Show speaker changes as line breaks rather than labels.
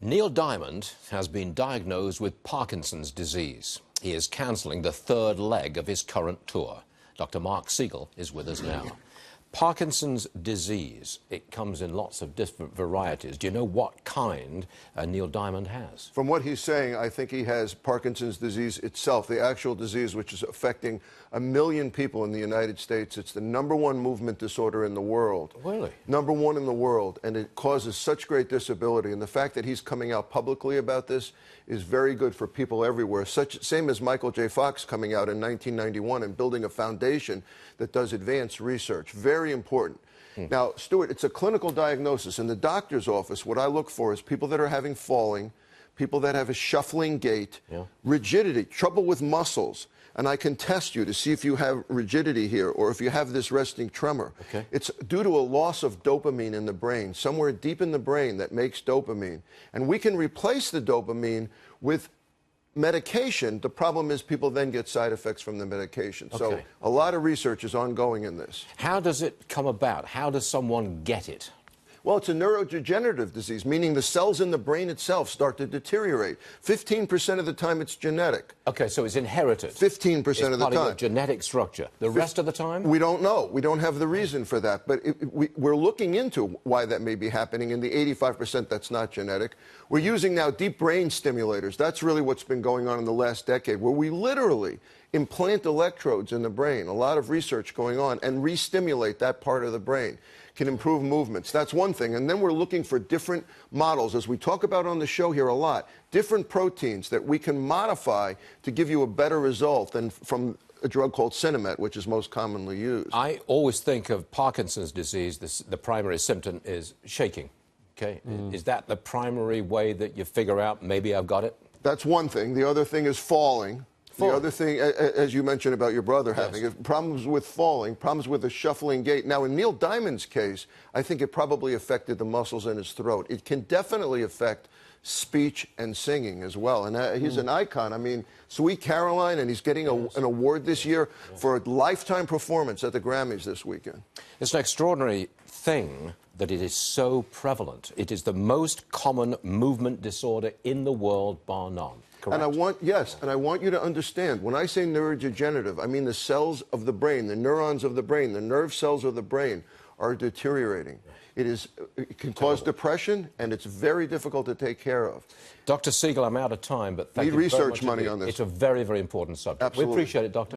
Neil Diamond has been diagnosed with Parkinson's disease. He is cancelling the third leg of his current tour. Dr. Marc Siegel is with us now. Parkinson's disease, it comes in lots of different varieties. Do you know what kind Neil Diamond has?
From what he's saying, I think he has Parkinson's disease itself, the actual disease which is affecting 1 million people in the United States. It's the #1 movement disorder in the world.
Really?
#1 in the world, and it causes such great disability. And the fact that he's coming out publicly about this is very good for people everywhere. Same as Michael J. Fox coming out in 1991 and building a foundation that does advanced research. Very important. Now, Stuart, it's a clinical diagnosis. In the doctor's office, what I look for is people that are having falling, people that have a shuffling gait, rigidity, trouble with muscles. And I can test you to see if you have rigidity here or if you have this resting tremor.
Okay.
It's due to a loss of dopamine in the brain, somewhere deep in the brain that makes dopamine. And we can replace the dopamine with medication. The problem is people then get side effects from the medication.
Okay.
So a lot of research is ongoing in this.
How does it come about? How does someone get it?
Well, it's a neurodegenerative disease, meaning the cells in the brain itself start to deteriorate. 15% of the time it's genetic.
Okay, so it's inherited.
15% of the time.
It's part of your genetic structure. The rest of the time?
We don't know. We don't have the reason for that. But we're looking into why that may be happening. In the 85% that's not genetic. We're using now deep brain stimulators. That's really what's been going on in the last decade, where we literally implant electrodes in the brain. A lot of research going on, and re-stimulate that part of the brain. Can improve movements. That's one thing. And then we're looking for different models, as we talk about on the show here a lot, different proteins that we can modify to give you a better result than from a drug called Cinemet, which is most commonly used.
I always think of Parkinson's disease, the primary symptom is shaking. Okay, Is that the primary way that you figure out maybe I've got it?
That's one thing. The other thing is falling. The other thing, as you mentioned about your brother having problems with falling, problems with a shuffling gait. Now, in Neil Diamond's case, I think it probably affected the muscles in his throat. It can definitely affect speech and singing as well. And he's an icon. I mean, Sweet Caroline, and he's getting an award this year for a lifetime performance at the Grammys this weekend.
It's an extraordinary thing that it is so prevalent. It is the most common movement disorder in the world, bar none. Correct.
And I want you to understand, when I say neurodegenerative, I mean the cells of the brain, the neurons of the brain, the nerve cells of the brain are deteriorating. It can cause depression, and it's very difficult to take care of.
Dr. Siegel, I'm out of time, but thank you
very much.
Need research
money on this.
It's a very, very important subject.
Absolutely.
We appreciate it, Doctor.